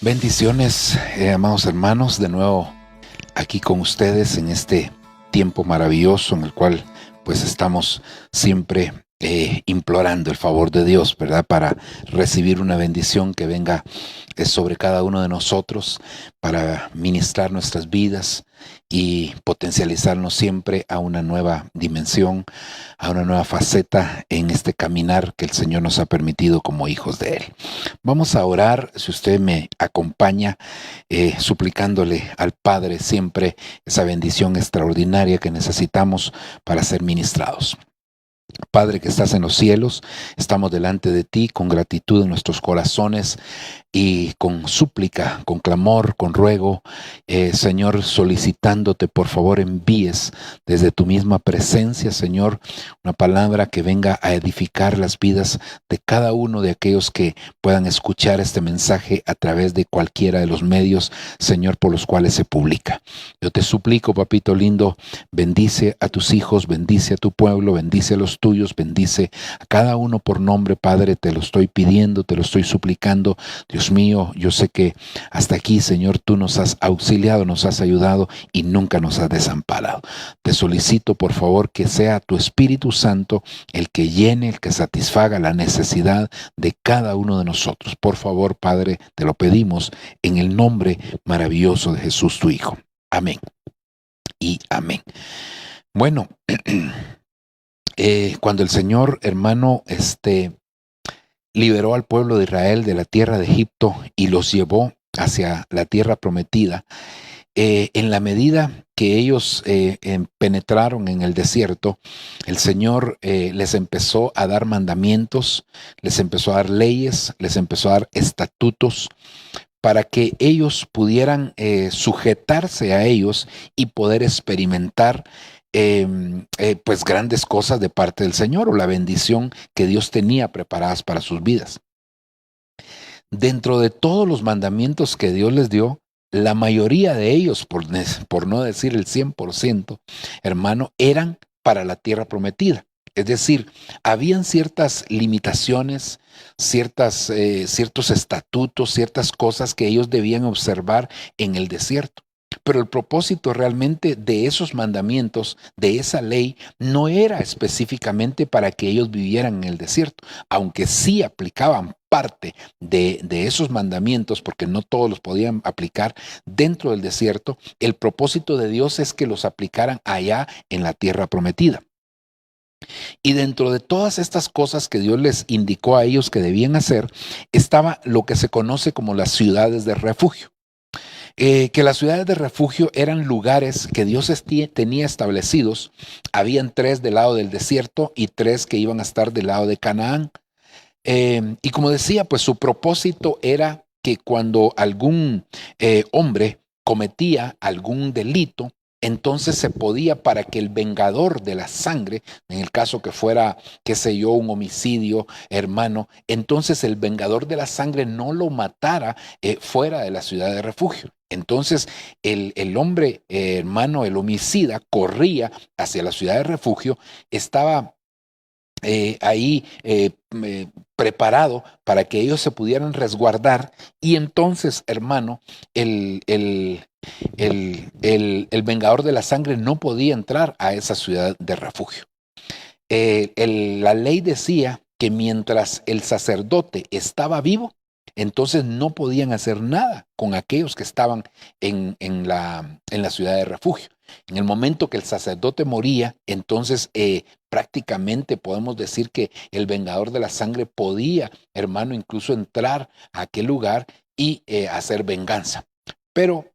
Bendiciones, amados hermanos, de nuevo aquí con ustedes en este tiempo maravilloso en el cual pues estamos siempre implorando el favor de Dios, ¿verdad? Para recibir una bendición que venga sobre cada uno de nosotros, para ministrar nuestras vidas y potencializarnos siempre a una nueva dimensión, a una nueva faceta en este caminar que el Señor nos ha permitido como hijos de Él. Vamos a orar, si usted me acompaña, suplicándole al Padre siempre esa bendición extraordinaria que necesitamos para ser ministrados. Padre que estás en los cielos, estamos delante de ti con gratitud en nuestros corazones y con súplica, con clamor, con ruego, Señor, solicitándote por favor envíes desde tu misma presencia, Señor, una palabra que venga a edificar las vidas de cada uno de aquellos que puedan escuchar este mensaje a través de cualquiera de los medios, Señor, por los cuales se publica. Yo te suplico, papito lindo, bendice a tus hijos, bendice a tu pueblo, bendice a los tuyos, bendice a cada uno por nombre, Padre, te lo estoy pidiendo, te lo estoy suplicando. Dios mío, yo sé que hasta aquí, Señor, tú nos has auxiliado, nos has ayudado y nunca nos has desamparado. Te solicito, por favor, que sea tu Espíritu Santo el que llene, el que satisfaga la necesidad de cada uno de nosotros. Por favor, Padre, te lo pedimos en el nombre maravilloso de Jesús, tu Hijo. Amén y amén. Bueno, cuando el Señor, hermano, liberó al pueblo de Israel de la tierra de Egipto y los llevó hacia la tierra prometida, en la medida que ellos penetraron en el desierto, el Señor les empezó a dar mandamientos, les empezó a dar leyes, les empezó a dar estatutos para que ellos pudieran sujetarse a ellos y poder experimentar pues grandes cosas de parte del Señor o la bendición que Dios tenía preparadas para sus vidas. Dentro de todos los mandamientos que Dios les dio, la mayoría de ellos, por no decir el 100%, hermano, eran para la tierra prometida. Es decir, habían ciertas limitaciones, ciertos estatutos, ciertas cosas que ellos debían observar en el desierto. Pero el propósito realmente de esos mandamientos, de esa ley, no era específicamente para que ellos vivieran en el desierto, aunque sí aplicaban parte de esos mandamientos, porque no todos los podían aplicar dentro del desierto. El propósito de Dios es que los aplicaran allá en la tierra prometida. Y dentro de todas estas cosas que Dios les indicó a ellos que debían hacer, estaba lo que se conoce como las ciudades de refugio. Que las ciudades de refugio eran lugares que Dios tenía establecidos. Habían 3 del lado del desierto y 3 que iban a estar del lado de Canaán. Y como decía, pues su propósito era que cuando algún hombre cometía algún delito, entonces se podía, para que el vengador de la sangre, en el caso que fuera, qué sé yo, un homicidio, hermano, entonces el vengador de la sangre no lo matara fuera de la ciudad de refugio. Entonces el hombre, hermano, el homicida, corría hacia la ciudad de refugio, estaba ahí preparado para que ellos se pudieran resguardar, y entonces, hermano, el vengador de la sangre no podía entrar a esa ciudad de refugio. La ley decía que mientras el sacerdote estaba vivo, entonces no podían hacer nada con aquellos que estaban en la ciudad de refugio. En el momento que el sacerdote moría, entonces prácticamente podemos decir que el vengador de la sangre podía, hermano, incluso entrar a aquel lugar y hacer venganza. Pero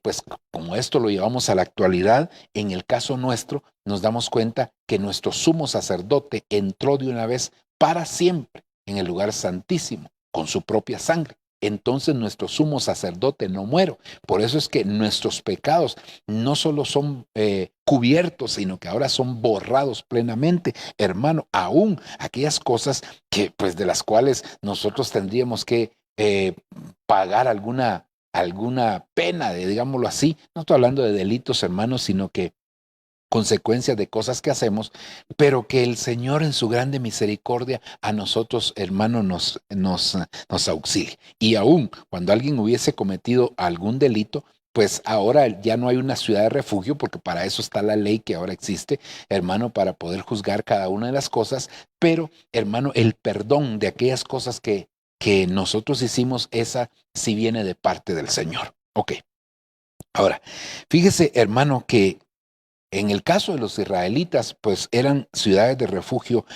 pues como esto lo llevamos a la actualidad, en el caso nuestro nos damos cuenta que nuestro sumo sacerdote entró de una vez para siempre en el lugar santísimo con su propia sangre. Entonces nuestro sumo sacerdote no muere. Por eso es que nuestros pecados no solo son cubiertos, sino que ahora son borrados plenamente, hermano, aún aquellas cosas que, pues, de las cuales nosotros tendríamos que pagar alguna pena, digámoslo así. No estoy hablando de delitos, hermanos, sino que consecuencias de cosas que hacemos, pero que el Señor en su grande misericordia a nosotros, hermano, nos auxilie. Y aún cuando alguien hubiese cometido algún delito, pues ahora ya no hay una ciudad de refugio, porque para eso está la ley que ahora existe, hermano, para poder juzgar cada una de las cosas, pero, hermano, el perdón de aquellas cosas que nosotros hicimos, esa sí viene de parte del Señor. Ok, ahora, fíjese, hermano, que en el caso de los israelitas, pues eran ciudades de refugio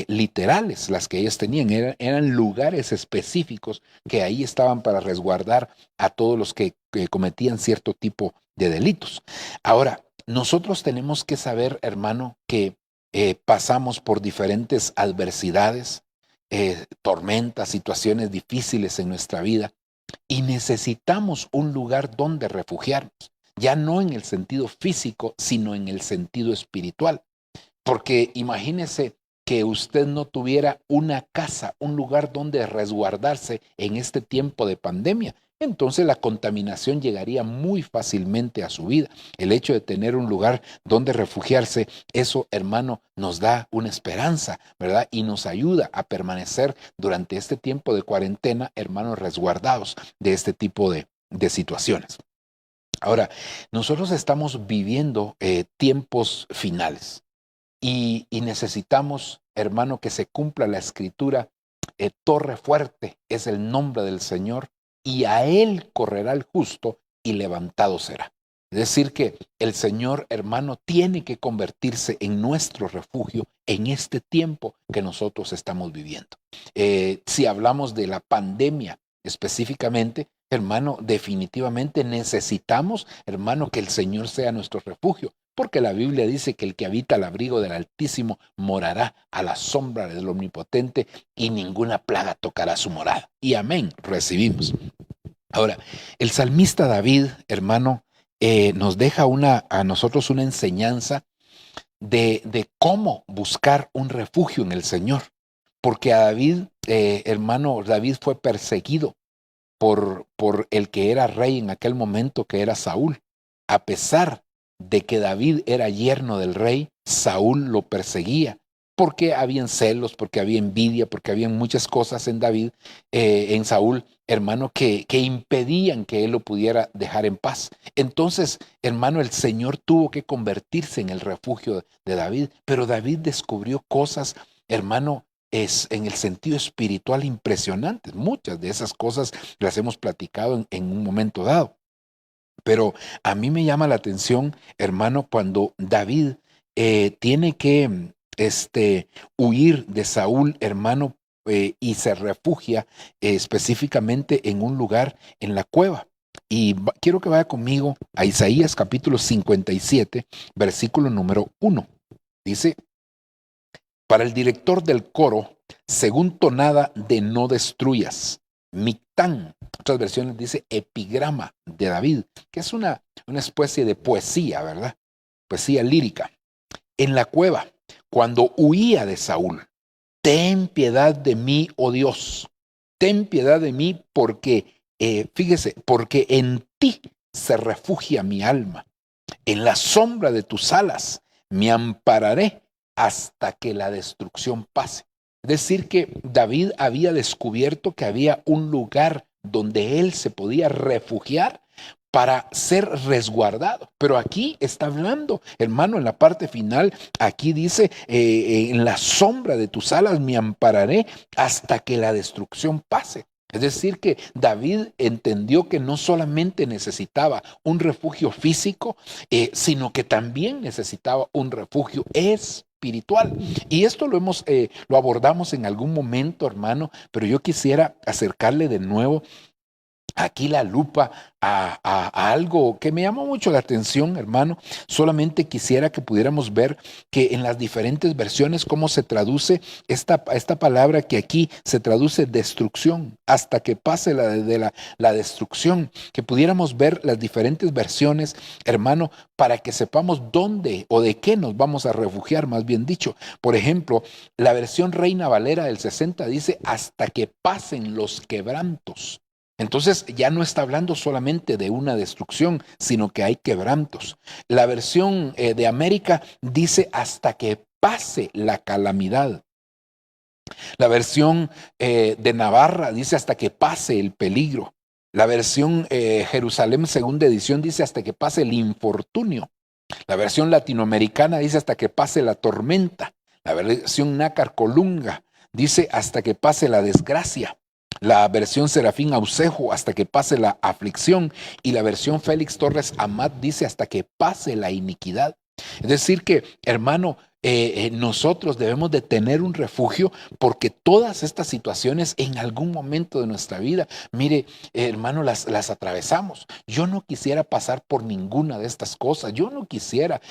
literales las que ellos tenían, eran lugares específicos que ahí estaban para resguardar a todos los que cometían cierto tipo de delitos. Ahora, nosotros tenemos que saber, hermano, que pasamos por diferentes adversidades, tormentas, situaciones difíciles en nuestra vida y necesitamos un lugar donde refugiarnos, ya no en el sentido físico, sino en el sentido espiritual. Porque imagínese que usted no tuviera una casa, un lugar donde resguardarse en este tiempo de pandemia. Entonces la contaminación llegaría muy fácilmente a su vida. El hecho de tener un lugar donde refugiarse, eso, hermano, nos da una esperanza, ¿verdad? Y nos ayuda a permanecer durante este tiempo de cuarentena, hermanos, resguardados de este tipo de situaciones. Ahora, nosotros estamos viviendo tiempos finales y necesitamos, hermano, que se cumpla la escritura. Torre fuerte es el nombre del Señor y a él correrá el justo y levantado será. Es decir, que el Señor, hermano, tiene que convertirse en nuestro refugio en este tiempo que nosotros estamos viviendo. Si hablamos de la pandemia específicamente, hermano, definitivamente necesitamos, hermano, que el Señor sea nuestro refugio, porque la Biblia dice que el que habita al abrigo del Altísimo morará a la sombra del Omnipotente y ninguna plaga tocará su morada. Y amén, recibimos. Ahora, el salmista David, hermano, nos deja a nosotros una enseñanza de cómo buscar un refugio en el Señor, porque a David, hermano, David fue perseguido por el que era rey en aquel momento, que era Saúl. A pesar de que David era yerno del rey, Saúl lo perseguía, porque habían celos, porque había envidia, porque habían muchas cosas en David, en Saúl, hermano, que impedían que él lo pudiera dejar en paz. Entonces, hermano, el Señor tuvo que convertirse en el refugio de David, pero David descubrió cosas, hermano, es en el sentido espiritual impresionantes. Muchas de esas cosas las hemos platicado en un momento dado. Pero a mí me llama la atención, hermano, cuando David tiene que huir de Saúl, hermano, y se refugia específicamente en un lugar en la cueva. Y quiero que vaya conmigo a Isaías capítulo 57, versículo número 1. Dice: para el director del coro, según tonada de no destruyas. Mictán, otras versiones dice epigrama de David, que es una especie de poesía, ¿verdad? Poesía lírica. En la cueva, cuando huía de Saúl, ten piedad de mí, oh Dios, ten piedad de mí porque, fíjese, porque en ti se refugia mi alma. En la sombra de tus alas me ampararé hasta que la destrucción pase. Es decir, que David había descubierto que había un lugar donde él se podía refugiar para ser resguardado. Pero aquí está hablando, hermano, en la parte final, aquí dice, en la sombra de tus alas me ampararé hasta que la destrucción pase. Es decir, que David entendió que no solamente necesitaba un refugio físico, sino que también necesitaba un refugio espiritual. Y esto lo abordamos en algún momento, hermano, pero yo quisiera acercarle de nuevo aquí la lupa a algo que me llamó mucho la atención, hermano. Solamente quisiera que pudiéramos ver que en las diferentes versiones cómo se traduce esta palabra que aquí se traduce destrucción, hasta que pase la destrucción, que pudiéramos ver las diferentes versiones, hermano, para que sepamos dónde o de qué nos vamos a refugiar, más bien dicho. Por ejemplo, la versión Reina Valera del 60 dice hasta que pasen los quebrantos. Entonces ya no está hablando solamente de una destrucción, sino que hay quebrantos. La versión de América dice hasta que pase la calamidad. La versión de Navarra dice hasta que pase el peligro. La versión Jerusalén segunda edición dice hasta que pase el infortunio. La versión latinoamericana dice hasta que pase la tormenta. La versión Nácar Colunga dice hasta que pase la desgracia. La versión Serafín Aucejo hasta que pase la aflicción. Y la versión Félix Torres Amat dice hasta que pase la iniquidad. Es decir que, hermano, nosotros debemos de tener un refugio porque todas estas situaciones en algún momento de nuestra vida, mire, hermano, las atravesamos. Yo no quisiera pasar por ninguna de estas cosas. Yo no quisiera,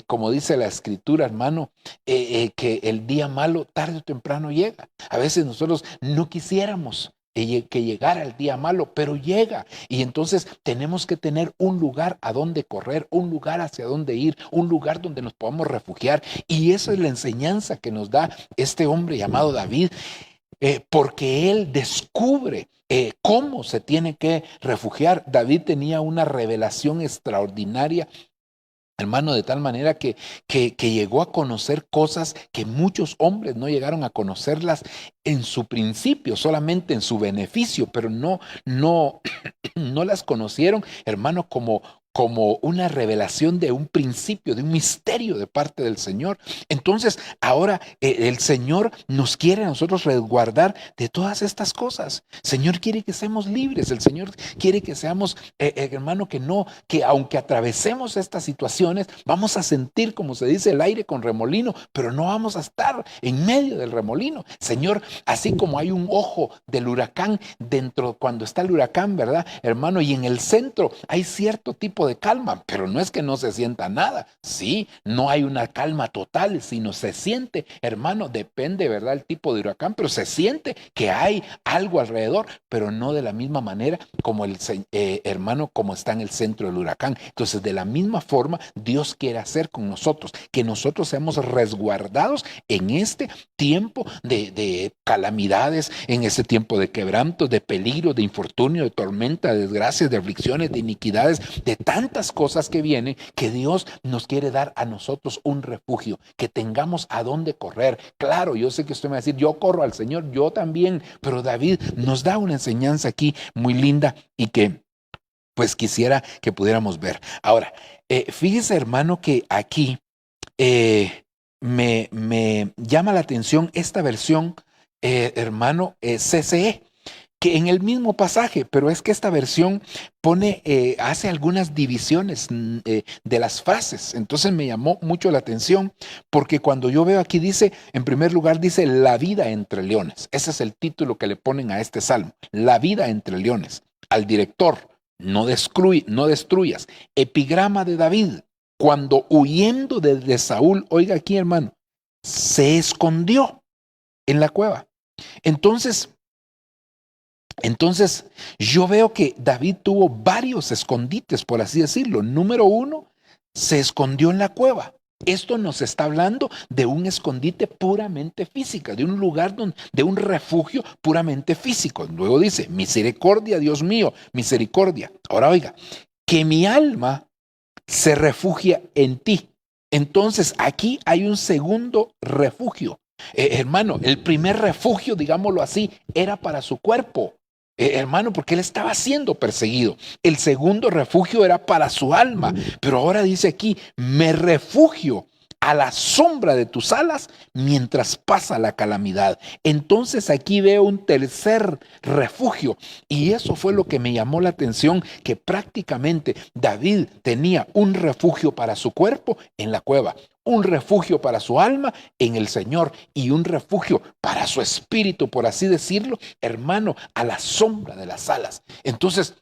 como dice la escritura, hermano, que el día malo tarde o temprano llega. A veces nosotros no quisiéramos que llegara el día malo, pero llega. Y entonces tenemos que tener un lugar a donde correr, un lugar hacia donde ir, un lugar donde nos podamos refugiar. Y esa es la enseñanza que nos da este hombre llamado David, porque él descubre cómo se tiene que refugiar. David tenía una revelación extraordinaria, hermano, de tal manera que llegó a conocer cosas que muchos hombres no llegaron a conocerlas en su principio, solamente en su beneficio, pero no las conocieron, hermano, como una revelación de un principio, de un misterio de parte del Señor. Entonces, ahora el Señor nos quiere a nosotros resguardar de todas estas cosas. El Señor quiere que seamos libres. El Señor quiere que seamos, hermano, que aunque atravesemos estas situaciones, vamos a sentir, como se dice, el aire con remolino, pero no vamos a estar en medio del remolino. Señor, así como hay un ojo del huracán dentro, cuando está el huracán, ¿verdad, hermano? Y en el centro hay cierto tipo de calma, pero no es que no se sienta nada. Sí, no hay una calma total, sino se siente, hermano, depende, ¿verdad?, el tipo de huracán, pero se siente que hay algo alrededor, pero no de la misma manera como hermano, como está en el centro del huracán. Entonces, de la misma forma, Dios quiere hacer con nosotros, que nosotros seamos resguardados en este tiempo de calamidades, en ese tiempo de quebrantos, de peligro, de infortunio, de tormenta, de desgracias, de aflicciones, de iniquidades, de tantas cosas que vienen, que Dios nos quiere dar a nosotros un refugio, que tengamos a dónde correr. Claro, yo sé que usted me va a decir, yo corro al Señor, yo también, pero David nos da una enseñanza aquí muy linda y que pues quisiera que pudiéramos ver. Ahora, fíjese, hermano, que aquí me llama la atención esta versión, hermano, CCE, que en el mismo pasaje, pero es que esta versión hace algunas divisiones de las frases. Entonces me llamó mucho la atención, porque cuando yo veo aquí dice, en primer lugar dice, la vida entre leones. Ese es el título que le ponen a este salmo, la vida entre leones. Al director, no destruyas. Epigrama de David, cuando huyendo de Saúl, oiga aquí, hermano, se escondió en la cueva. Entonces, yo veo que David tuvo varios escondites, por así decirlo. Número uno, se escondió en la cueva. Esto nos está hablando de un escondite puramente físico, de un lugar de un refugio puramente físico. Luego dice, misericordia, Dios mío, misericordia. Ahora oiga, que mi alma se refugia en ti. Entonces aquí hay un segundo refugio. Hermano, el primer refugio, digámoslo así, era para su cuerpo. Hermano, porque él estaba siendo perseguido. El segundo refugio era para su alma. Pero ahora dice aquí, me refugio a la sombra de tus alas mientras pasa la calamidad. Entonces aquí veo un tercer refugio, y eso fue lo que me llamó la atención, que prácticamente David tenía un refugio para su cuerpo en la cueva, un refugio para su alma en el Señor y un refugio para su espíritu, por así decirlo, hermano, a la sombra de las alas. Entonces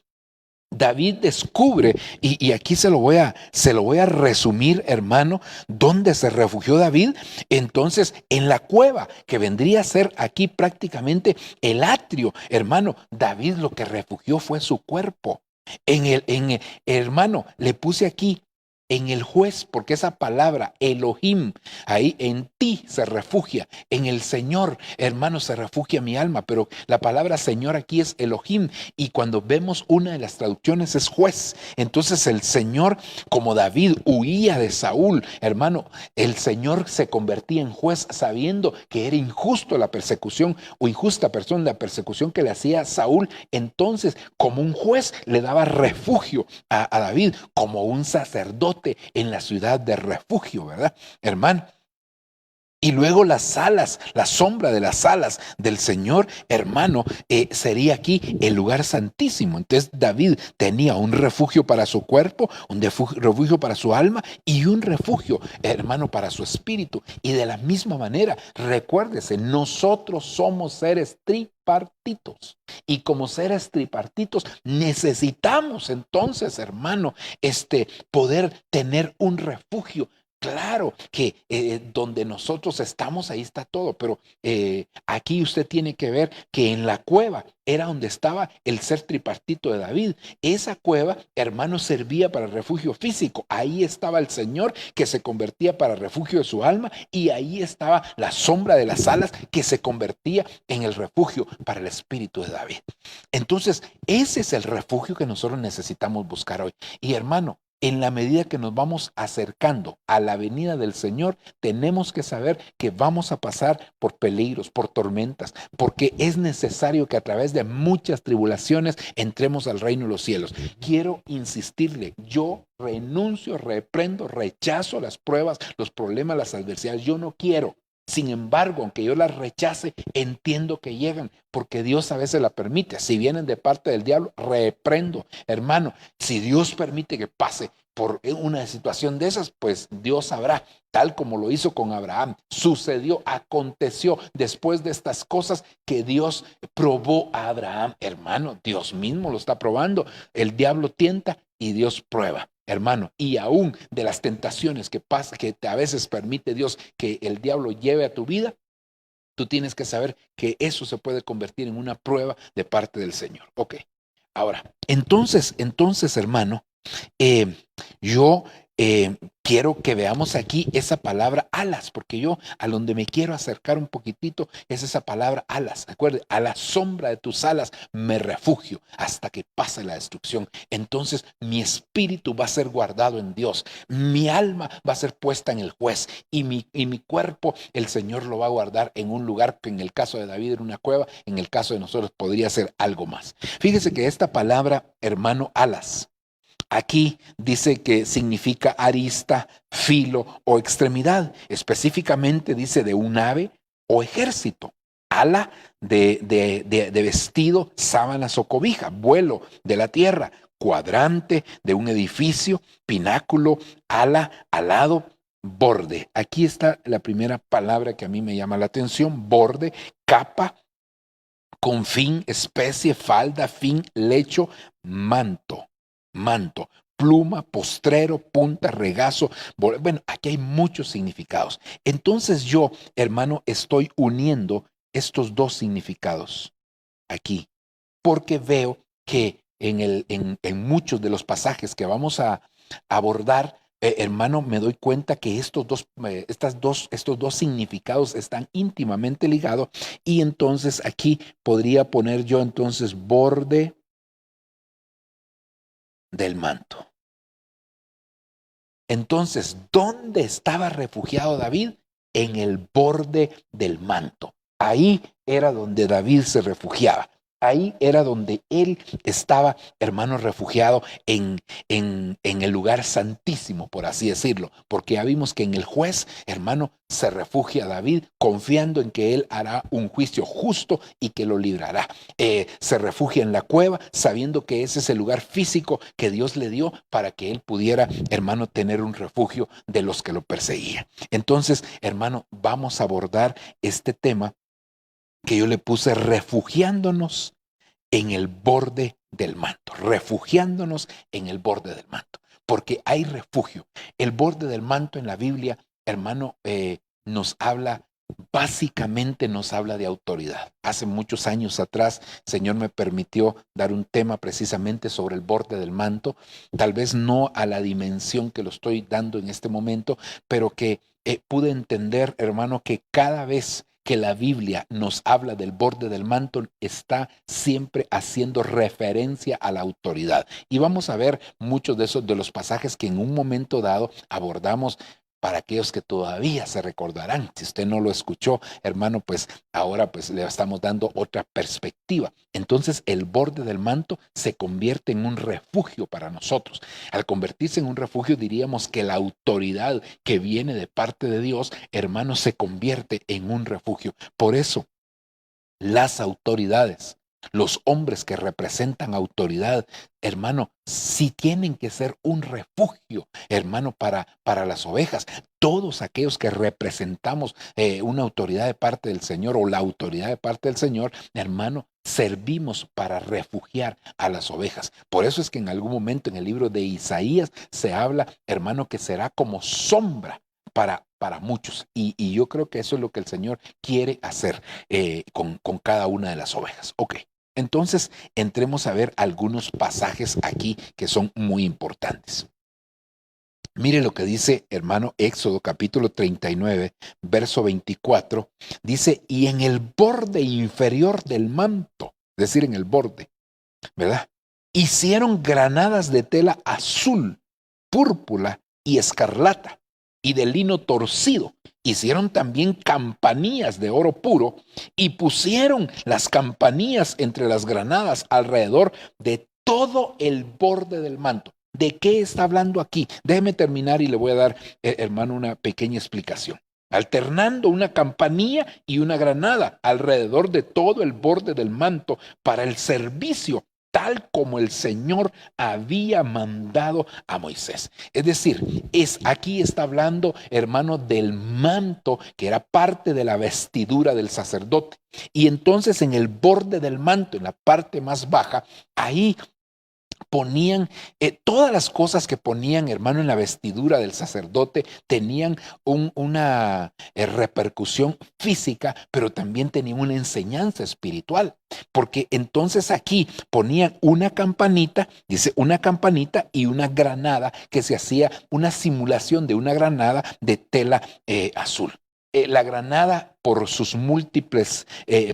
David descubre, y aquí se lo voy a resumir, hermano, dónde se refugió David. Entonces, en la cueva, que vendría a ser aquí prácticamente el atrio, hermano, David lo que refugió fue su cuerpo. Hermano, le puse aquí en el juez, porque esa palabra Elohim, ahí en ti se refugia, en el Señor, hermano, se refugia mi alma, pero la palabra Señor aquí es Elohim, y cuando vemos una de las traducciones es juez. Entonces el Señor, como David huía de Saúl, hermano, el Señor se convertía en juez sabiendo que era injusto la persecución o injusta persona la persecución que le hacía Saúl. Entonces, como un juez, le daba refugio a David, como un sacerdote en la ciudad de refugio, ¿verdad, hermano? Y luego las alas, la sombra de las alas del Señor, hermano, sería aquí el lugar santísimo. Entonces David tenía un refugio para su cuerpo, un refugio para su alma y un refugio, hermano, para su espíritu. Y de la misma manera, recuérdese, nosotros somos seres tripartitos. Y como seres tripartitos necesitamos entonces, hermano, poder tener un refugio. Claro que donde nosotros estamos, ahí está todo, pero aquí usted tiene que ver que en la cueva era donde estaba el ser tripartito de David. Esa cueva, hermano, servía para refugio físico. Ahí estaba el Señor que se convertía para refugio de su alma, y ahí estaba la sombra de las alas que se convertía en el refugio para el espíritu de David. Entonces, ese es el refugio que nosotros necesitamos buscar hoy. Y hermano, en la medida que nos vamos acercando a la venida del Señor, tenemos que saber que vamos a pasar por peligros, por tormentas, porque es necesario que a través de muchas tribulaciones entremos al reino de los cielos. Quiero insistirle, yo renuncio, reprendo, rechazo las pruebas, los problemas, las adversidades. Yo no quiero. Sin embargo, aunque yo las rechace, entiendo que llegan, porque Dios a veces la permite. Si vienen de parte del diablo, reprendo. Hermano, si Dios permite que pase por una situación de esas, pues Dios sabrá, tal como lo hizo con Abraham. Sucedió, aconteció después de estas cosas que Dios probó a Abraham. Hermano, Dios mismo lo está probando. El diablo tienta y Dios prueba. Hermano, y aún de las tentaciones que pasa, que a veces permite Dios que el diablo lleve a tu vida, tú tienes que saber que eso se puede convertir en una prueba de parte del Señor. Ok, ahora, entonces, hermano, yo quiero que veamos aquí esa palabra alas, porque yo a donde me quiero acercar un poquitito es esa palabra alas. Recuerde, a la sombra de tus alas me refugio hasta que pase la destrucción. Entonces mi espíritu va a ser guardado en Dios, mi alma va a ser puesta en el juez, y mi cuerpo el Señor lo va a guardar en un lugar que en el caso de David era una cueva, en el caso de nosotros podría ser algo más. Fíjese que esta palabra, hermano, alas, aquí dice que significa arista, filo o extremidad. Específicamente dice de un ave o ejército. Ala de vestido, sábanas o cobija. Vuelo de la tierra. Cuadrante de un edificio. Pináculo, ala, alado, borde. Aquí está la primera palabra que a mí me llama la atención. Borde, capa, confín, especie, falda, fin, lecho, manto. Manto, pluma, postrero, punta, regazo. Bueno, aquí hay muchos significados. Entonces yo, hermano, estoy uniendo estos dos significados aquí, porque veo que en muchos de los pasajes que vamos a abordar, hermano, me doy cuenta que estos dos significados están íntimamente ligados, y entonces aquí podría poner yo entonces borde del manto. Entonces, ¿dónde estaba refugiado David? En el borde del manto. Ahí era donde David se refugiaba. Ahí era donde él estaba, hermano, refugiado en el lugar santísimo, por así decirlo. Porque ya vimos que en el juez, hermano, se refugia David confiando en que él hará un juicio justo y que lo librará. Se refugia en la cueva sabiendo que ese es el lugar físico que Dios le dio para que él pudiera, hermano, tener un refugio de los que lo perseguían. Entonces, hermano, vamos a abordar este tema que yo le puse refugiándonos en el borde del manto, refugiándonos en el borde del manto, porque hay refugio. El borde del manto en la Biblia, hermano, nos habla básicamente nos habla de autoridad. Hace muchos años atrás, el Señor me permitió dar un tema precisamente sobre el borde del manto, tal vez no a la dimensión que lo estoy dando en este momento, pero que pude entender, hermano, que cada vez que la Biblia nos habla del borde del manto, está siempre haciendo referencia a la autoridad. Y vamos a ver muchos de los pasajes que en un momento dado abordamos. Para aquellos que todavía se recordarán, si usted no lo escuchó, hermano, pues ahora pues le estamos dando otra perspectiva. Entonces el borde del manto se convierte en un refugio para nosotros. Al convertirse en un refugio, diríamos que la autoridad que viene de parte de Dios, hermano, se convierte en un refugio. Por eso las autoridades, los hombres que representan autoridad, hermano, sí tienen que ser un refugio, hermano, para las ovejas. Todos aquellos que representamos una autoridad de parte del Señor o la autoridad de parte del Señor, hermano, servimos para refugiar a las ovejas. Por eso es que en algún momento en el libro de Isaías se habla, hermano, que será como sombra para muchos. Y yo creo que eso es lo que el Señor quiere hacer con cada una de las ovejas. Ok, entonces entremos a ver algunos pasajes aquí que son muy importantes. Mire lo que dice, hermano, Éxodo capítulo 39, verso 24. Dice, y en el borde inferior del manto, es decir, en el borde, ¿verdad? Hicieron granadas de tela azul, púrpura y escarlata, y de lino torcido. Hicieron también campanillas de oro puro y pusieron las campanillas entre las granadas alrededor de todo el borde del manto. ¿De qué está hablando aquí? Déjeme terminar y le voy a dar, hermano, una pequeña explicación. Alternando una campanilla y una granada alrededor de todo el borde del manto para el servicio, tal como el Señor había mandado a Moisés. Es decir, aquí está hablando, hermano, del manto que era parte de la vestidura del sacerdote. Y entonces en el borde del manto, en la parte más baja, ahí ponían todas las cosas que ponían, hermano, en la vestidura del sacerdote tenían una repercusión física, pero también tenían una enseñanza espiritual, porque entonces aquí ponían una campanita, dice una campanita y una granada, que se hacía una simulación de una granada de tela azul. La granada, por sus múltiples,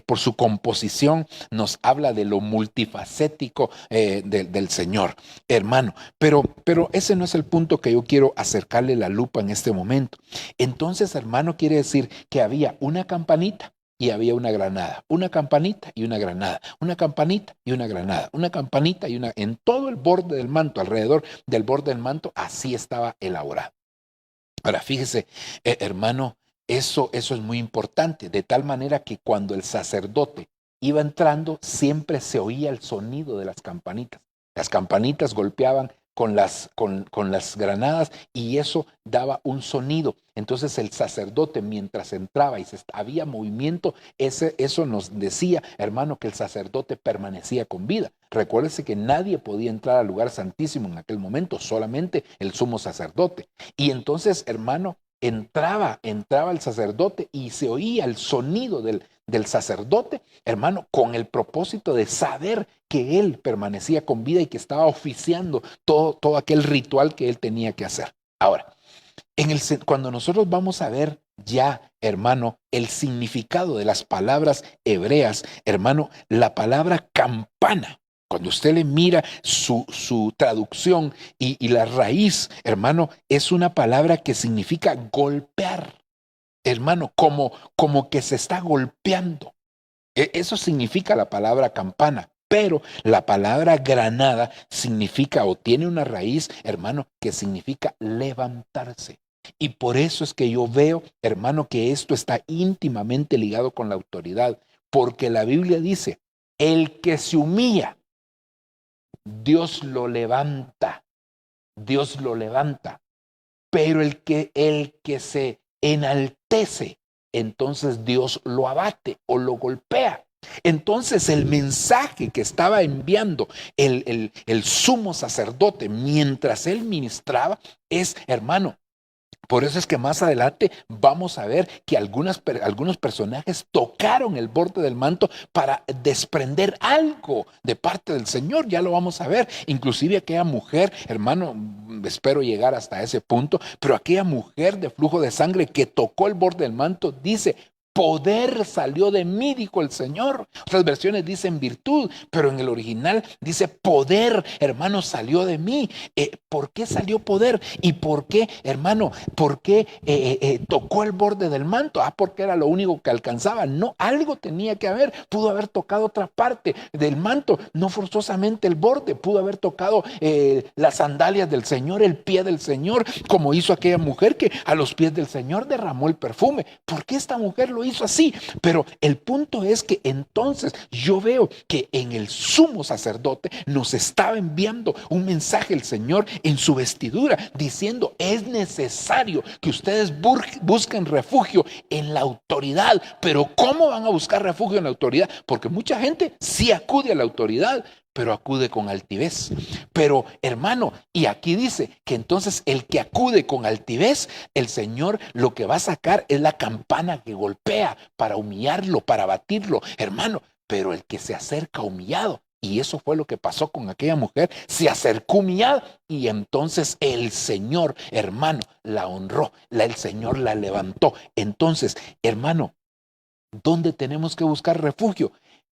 por su composición, nos habla de lo multifacético del Señor, hermano. Pero ese no es el punto que yo quiero acercarle la lupa en este momento. Entonces, hermano, quiere decir que había una campanita y había una granada, una campanita y una granada, una campanita y una granada, una campanita y una, en todo el borde del manto, alrededor del borde del manto, así estaba elaborado. Ahora, fíjese, hermano, eso es muy importante, de tal manera que cuando el sacerdote iba entrando, siempre se oía el sonido de las campanitas. Las campanitas golpeaban con las granadas y eso daba un sonido. Entonces el sacerdote, mientras entraba y había movimiento, eso nos decía, hermano, que el sacerdote permanecía con vida. Recuérdese que nadie podía entrar al lugar santísimo en aquel momento, solamente el sumo sacerdote. Y entonces, hermano, entraba el sacerdote y se oía el sonido del sacerdote, hermano, con el propósito de saber que él permanecía con vida y que estaba oficiando todo aquel ritual que él tenía que hacer. Ahora, cuando nosotros vamos a ver ya, hermano, el significado de las palabras hebreas, hermano, la palabra campana, cuando usted le mira su traducción y la raíz, hermano, es una palabra que significa golpear, hermano, como que se está golpeando. Eso significa la palabra campana, pero la palabra granada significa o tiene una raíz, hermano, que significa levantarse. Y por eso es que yo veo, hermano, que esto está íntimamente ligado con la autoridad, porque la Biblia dice, el que se humilla, Dios lo levanta, Dios lo levanta, pero el que se enaltece, entonces Dios lo abate o lo golpea. Entonces el mensaje que estaba enviando el sumo sacerdote mientras él ministraba es, hermano, Por eso es que más adelante vamos a ver que algunos personajes tocaron el borde del manto para desprender algo de parte del Señor. Ya lo vamos a ver. Inclusive aquella mujer, hermano, espero llegar hasta ese punto, pero aquella mujer de flujo de sangre que tocó el borde del manto dice: poder salió de mí, dijo el Señor. Otras versiones dicen virtud, pero en el original dice poder, hermano, salió de mí. ¿Por qué salió poder? ¿Y por qué, hermano? ¿Por qué tocó el borde del manto? Porque era lo único que alcanzaba. No, algo tenía que haber. Pudo haber tocado otra parte del manto, no forzosamente el borde. Pudo haber tocado las sandalias del Señor, el pie del Señor, como hizo aquella mujer que a los pies del Señor derramó el perfume. ¿Por qué esta mujer lo hizo así? Pero el punto es que entonces yo veo que en el sumo sacerdote nos estaba enviando un mensaje el Señor en su vestidura, diciendo: es necesario que ustedes busquen refugio en la autoridad. Pero ¿cómo van a buscar refugio en la autoridad? Porque mucha gente sí acude a la autoridad, pero acude con altivez. Pero hermano, y aquí dice que entonces el que acude con altivez, el Señor lo que va a sacar es la campana que golpea para humillarlo, para abatirlo, hermano. Pero el que se acerca humillado, y eso fue lo que pasó con aquella mujer, se acercó humillada y entonces el Señor, hermano, la honró, el Señor la levantó. Entonces, hermano, ¿dónde tenemos que buscar refugio?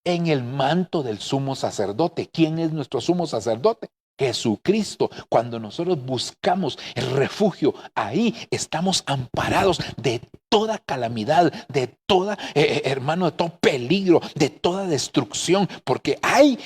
En el manto del sumo sacerdote. ¿Quién es nuestro sumo sacerdote? Jesucristo. Cuando nosotros buscamos el refugio, ahí estamos amparados de toda calamidad, de toda, hermano, de todo peligro, de toda destrucción, porque hay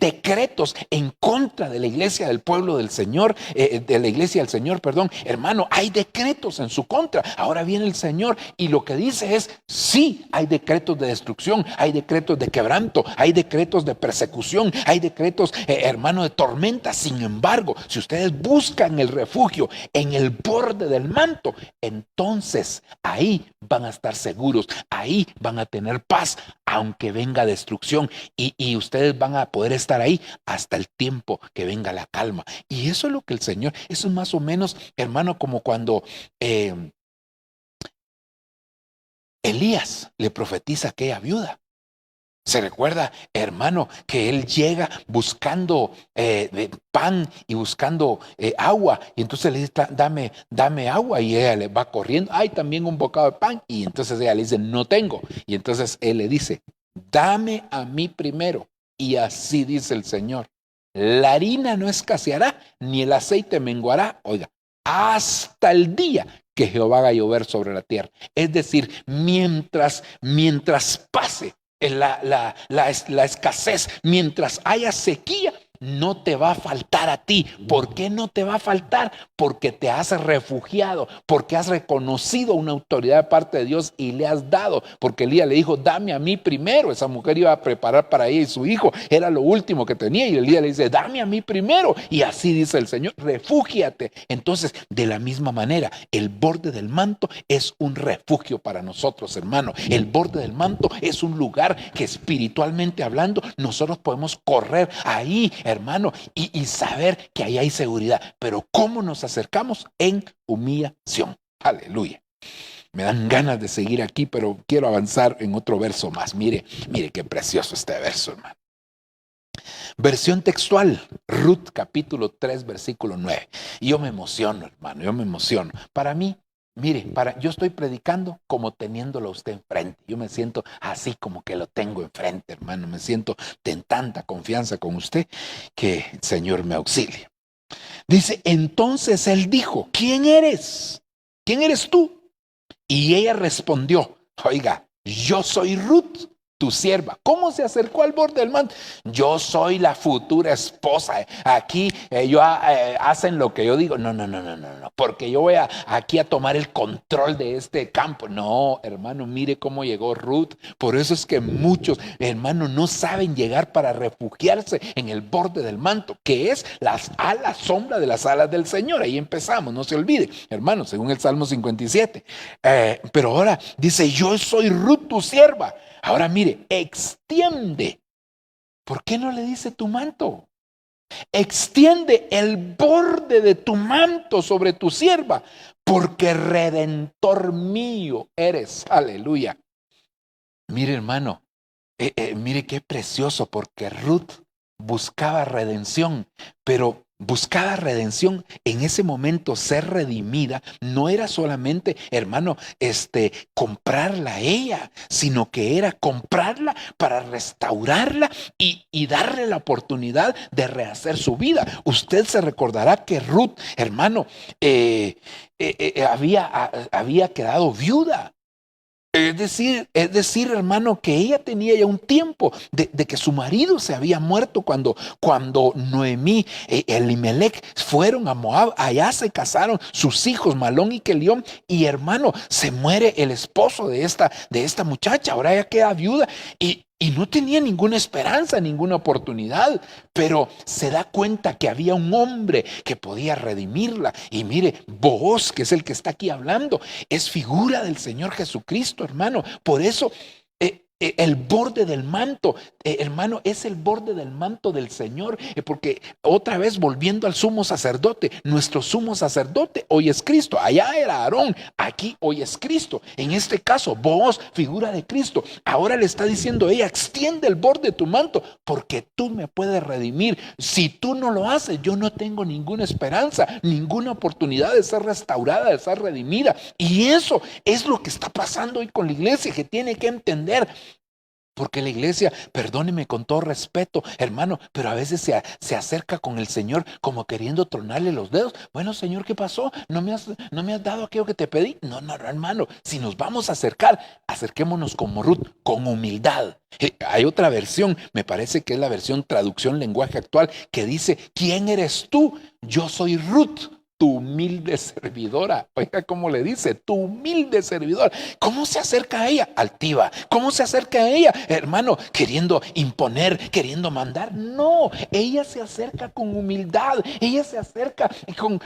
decretos en contra de la iglesia del pueblo del Señor, de la iglesia del Señor, perdón, hermano, hay decretos en su contra. Ahora viene el Señor y lo que dice es: sí, hay decretos de destrucción, hay decretos de quebranto, hay decretos de persecución, hay decretos, hermano, de tormenta. Sin embargo, si ustedes buscan el refugio en el borde del manto, entonces ahí van a estar seguros, ahí van a tener paz, aunque venga destrucción, y ustedes van a poder estar ahí hasta el tiempo que venga la calma. Y eso es lo que el Señor, eso es más o menos, hermano, como cuando Elías le profetiza a aquella viuda. Se recuerda, hermano, que él llega buscando pan y buscando agua, y entonces le dice: dame agua, y ella le va corriendo: hay también un bocado de pan, y entonces ella le dice: no tengo, y entonces él le dice: dame a mí primero. Y así dice el Señor: la harina no escaseará, ni el aceite menguará, oiga, hasta el día que Jehová haga llover sobre la tierra. Es decir, mientras pase la escasez, mientras haya sequía, no te va a faltar a ti. ¿Por qué no te va a faltar? Porque te has refugiado, porque has reconocido una autoridad de parte de Dios y le has dado. Porque Elías le dijo: dame a mí primero. Esa mujer iba a preparar para ella y su hijo, era lo último que tenía, y Elías le dice: dame a mí primero. Y así dice el Señor: refúgiate. Entonces, de la misma manera, el borde del manto es un refugio para nosotros, hermano. El borde del manto es un lugar que, espiritualmente hablando, nosotros podemos correr ahí, hermano, y saber que ahí hay seguridad. Pero ¿cómo nos acercamos? En humillación. Aleluya. Me dan ganas de seguir aquí, pero quiero avanzar en otro verso más. Mire qué precioso este verso, hermano. Versión textual, Ruth capítulo 3, versículo 9. Y yo me emociono, hermano, yo me emociono. Para mí, mire, yo estoy predicando como teniéndolo a usted enfrente. Yo me siento así como que lo tengo enfrente, hermano. Me siento en tanta confianza con usted que el Señor me auxilie. Dice: entonces él dijo: ¿quién eres? ¿Quién eres tú? Y ella respondió: oiga, yo soy Ruth, tu sierva. ¿Cómo se acercó al borde del manto? Yo soy la futura esposa. Aquí ellos hacen lo que yo digo. No, porque yo voy aquí a tomar el control de este campo. No, hermano, mire cómo llegó Ruth. Por eso es que muchos, hermanos, no saben llegar para refugiarse en el borde del manto, que es a la sombra de las alas del Señor. Ahí empezamos, no se olvide, hermano, según el Salmo 57. Pero ahora dice: yo soy Ruth, tu sierva. Ahora mire, extiende. ¿Por qué no le dice tu manto? extiende el borde de tu manto sobre tu sierva, porque redentor mío eres. Aleluya. Mire, hermano, mire qué precioso, porque Ruth buscaba redención, pero buscaba redención en ese momento. Ser redimida no era solamente, hermano, comprarla a ella, sino que era comprarla para restaurarla y darle la oportunidad de rehacer su vida. Usted se recordará que Ruth, hermano, había quedado viuda. Es decir, hermano, que ella tenía ya un tiempo de que su marido se había muerto cuando Noemí y Elimelech fueron a Moab. Allá se casaron sus hijos, Malón y Kelión, y hermano, se muere el esposo de esta muchacha. Ahora ella queda viuda y no tenía ninguna esperanza, ninguna oportunidad, pero se da cuenta que había un hombre que podía redimirla. Y mire, Booz, que es el que está aquí hablando, es figura del Señor Jesucristo, hermano. Por eso el borde del manto, hermano, es el borde del manto del Señor, porque otra vez volviendo al sumo sacerdote, nuestro sumo sacerdote hoy es Cristo. Allá era Aarón, aquí hoy es Cristo. En este caso, Booz, figura de Cristo. Ahora le está diciendo ella, extiende el borde de tu manto, porque tú me puedes redimir. Si tú no lo haces, yo no tengo ninguna esperanza, ninguna oportunidad de ser restaurada, de ser redimida. Y eso es lo que está pasando hoy con la iglesia, que tiene que entender. Porque la iglesia, perdóneme con todo respeto, hermano, pero a veces se acerca con el Señor como queriendo tronarle los dedos. Bueno, Señor, ¿qué pasó? ¿No me has dado aquello que te pedí? No, hermano, si nos vamos a acercar, acerquémonos como Ruth, con humildad. Hay otra versión, me parece que es la versión traducción lenguaje actual, que dice, ¿quién eres tú? Yo soy Ruth, tu humilde servidora. Oiga, ¿cómo le dice? Tu humilde servidora. ¿Cómo se acerca a ella? Altiva. ¿Cómo se acerca a ella? Hermano, queriendo imponer, queriendo mandar. No, ella se acerca con humildad. Ella se acerca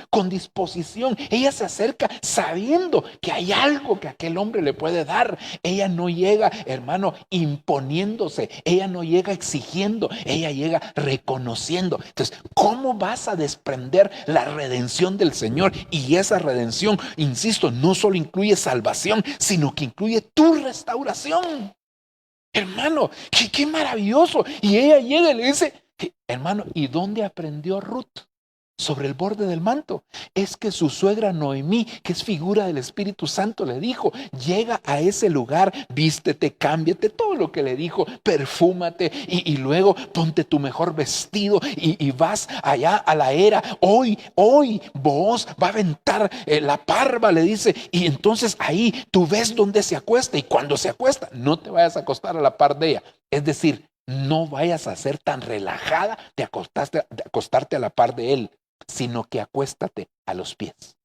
con disposición. Ella se acerca sabiendo que hay algo que aquel hombre le puede dar. Ella no llega, hermano, imponiéndose. Ella no llega exigiendo. Ella llega reconociendo. Entonces, ¿cómo vas a desprender la redención del Señor? Y esa redención, insisto, no solo incluye salvación, sino que incluye tu restauración. Hermano, qué maravilloso. Y ella llega y le dice, hermano, ¿y dónde aprendió Ruth sobre el borde del manto? Es que su suegra Noemí, que es figura del Espíritu Santo, le dijo, llega a ese lugar, vístete, cámbiate, todo lo que le dijo, perfúmate y luego ponte tu mejor vestido y vas allá a la era. Hoy Booz va a aventar la parva, le dice, y entonces ahí tú ves dónde se acuesta, y cuando se acuesta, no te vayas a acostar a la par de ella. Es decir, no vayas a ser tan relajada de acostarte a la par de él, sino que acuéstate a los pies.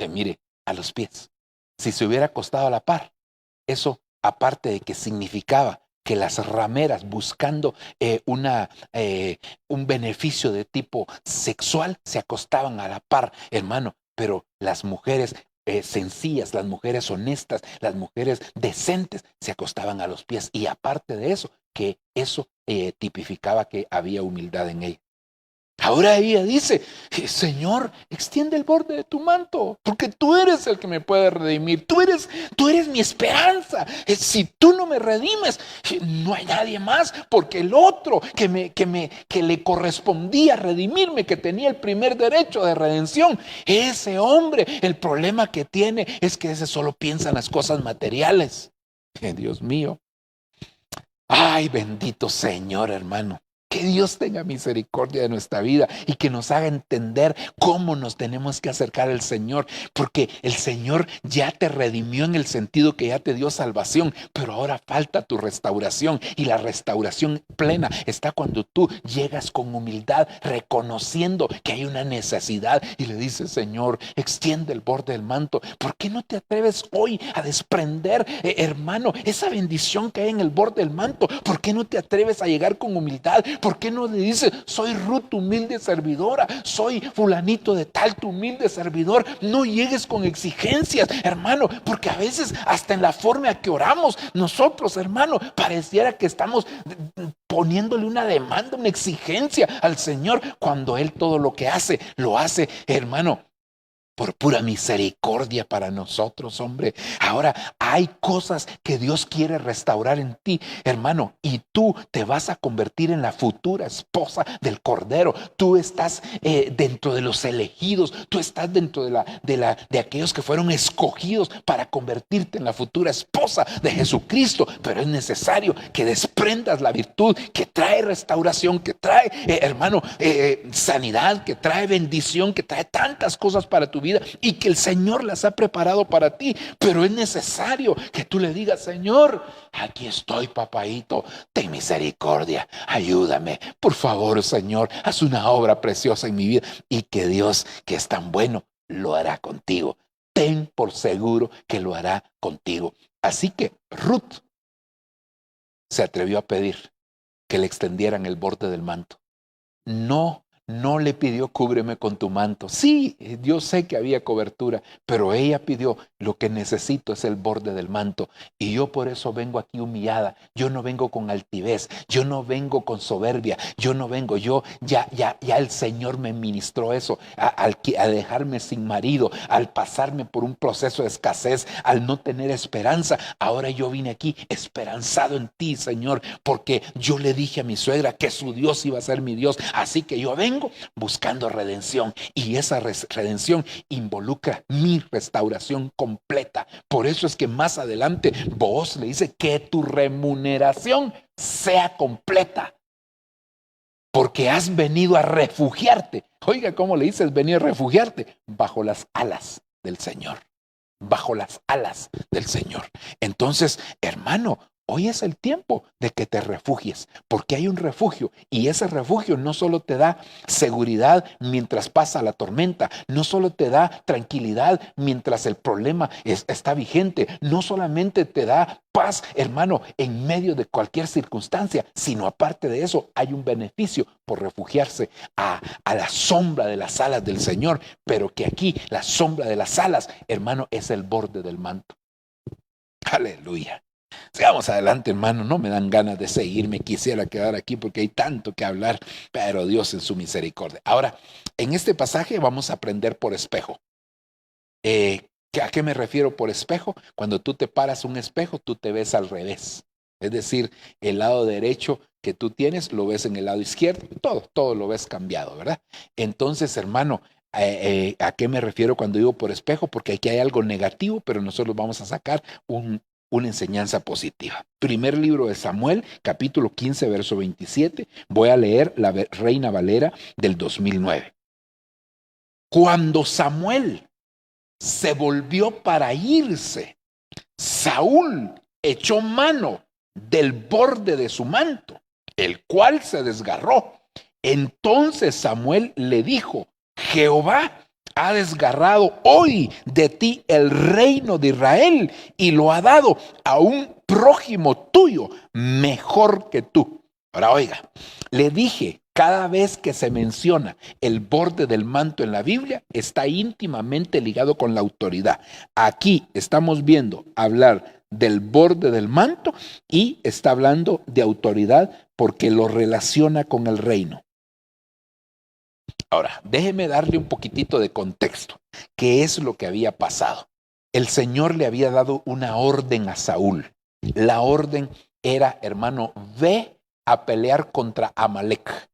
Mire, a los pies. Si se hubiera acostado a la par, eso, aparte de que significaba que las rameras buscando un beneficio de tipo sexual se acostaban a la par, hermano, pero las mujeres sencillas, las mujeres honestas, las mujeres decentes se acostaban a los pies, y aparte de eso, que eso tipificaba que había humildad en ella. Ahora ella dice, Señor, extiende el borde de tu manto, porque tú eres el que me puede redimir, tú eres mi esperanza. Si tú no me redimes, no hay nadie más, porque el otro que le correspondía redimirme, que tenía el primer derecho de redención, ese hombre, el problema que tiene es que ese solo piensa en las cosas materiales. Dios mío. Ay, bendito Señor, hermano. Que Dios tenga misericordia de nuestra vida y que nos haga entender cómo nos tenemos que acercar al Señor, porque el Señor ya te redimió en el sentido que ya te dio salvación, pero ahora falta tu restauración, y la restauración plena está cuando tú llegas con humildad, reconociendo que hay una necesidad y le dices, Señor, extiende el borde del manto. ¿Por qué no te atreves hoy a desprender, hermano, esa bendición que hay en el borde del manto? ¿Por qué no te atreves a llegar con humildad? ¿Por qué no le dice, soy Ruth, tu humilde servidora, soy fulanito de tal, tu humilde servidor? No llegues con exigencias, hermano, porque a veces hasta en la forma que oramos nosotros, hermano, pareciera que estamos poniéndole una demanda, una exigencia al Señor, cuando Él todo lo que hace, lo hace, hermano, por pura misericordia para nosotros, hombre. Ahora, hay cosas que Dios quiere restaurar en ti, hermano, y tú te vas a convertir en la futura esposa del Cordero. Tú estás dentro de los elegidos, tú estás dentro de aquellos que fueron escogidos para convertirte en la futura esposa de Jesucristo. Pero es necesario que desprendas la virtud que trae restauración, que trae, hermano, sanidad, que trae bendición, que trae tantas cosas para tu vida, y que el Señor las ha preparado para ti. Pero es necesario que tú le digas, Señor, aquí estoy, papaito, ten misericordia, ayúdame, por favor, Señor, haz una obra preciosa en mi vida, y que Dios, que es tan bueno, lo hará contigo. Ten por seguro que lo hará contigo. Así que Ruth se atrevió a pedir que le extendieran el borde del manto. No le pidió, cúbreme con tu manto. Sí, yo sé que había cobertura, pero ella pidió, lo que necesito es el borde del manto. Y yo por eso vengo aquí humillada. Yo no vengo con altivez, yo no vengo con soberbia, ya el Señor me ministró eso, al dejarme sin marido, al pasarme por un proceso de escasez, al no tener esperanza. Ahora yo vine aquí esperanzado en ti, Señor, porque yo le dije a mi suegra que su Dios iba a ser mi Dios. Así que yo vengo buscando redención, y esa redención involucra mi restauración completa. Por eso es que más adelante Booz le dice que tu remuneración sea completa, porque has venido a refugiarte. Oiga, ¿cómo le dices venir a refugiarte? Bajo las alas del Señor. Bajo las alas del Señor. Entonces, hermano, hoy es el tiempo de que te refugies, porque hay un refugio, y ese refugio no solo te da seguridad mientras pasa la tormenta, no solo te da tranquilidad mientras el problema está vigente, no solamente te da paz, hermano, en medio de cualquier circunstancia, sino aparte de eso hay un beneficio por refugiarse a la sombra de las alas del Señor. Pero que aquí la sombra de las alas, hermano, es el borde del manto. Aleluya. Sigamos adelante, hermano. No me dan ganas de seguir, me quisiera quedar aquí porque hay tanto que hablar, pero Dios en su misericordia. Ahora, en este pasaje vamos a aprender por espejo. ¿A qué me refiero por espejo? Cuando tú te paras un espejo, tú te ves al revés. Es decir, el lado derecho que tú tienes lo ves en el lado izquierdo, todo lo ves cambiado, ¿verdad? Entonces, hermano, ¿a qué me refiero cuando digo por espejo? Porque aquí hay algo negativo, pero nosotros vamos a sacar una enseñanza positiva. Primer libro de Samuel, capítulo 15, verso 27. Voy a leer la Reina Valera del 2009. Cuando Samuel se volvió para irse, Saúl echó mano del borde de su manto, el cual se desgarró. Entonces Samuel le dijo, Jehová ha desgarrado hoy de ti el reino de Israel y lo ha dado a un prójimo tuyo mejor que tú. Ahora oiga, le dije, cada vez que se menciona el borde del manto en la Biblia, está íntimamente ligado con la autoridad. Aquí estamos viendo hablar del borde del manto y está hablando de autoridad porque lo relaciona con el reino. Ahora, déjeme darle un poquitito de contexto. ¿Qué es lo que había pasado? El Señor le había dado una orden a Saúl. La orden era, hermano, ve a pelear contra Amalek.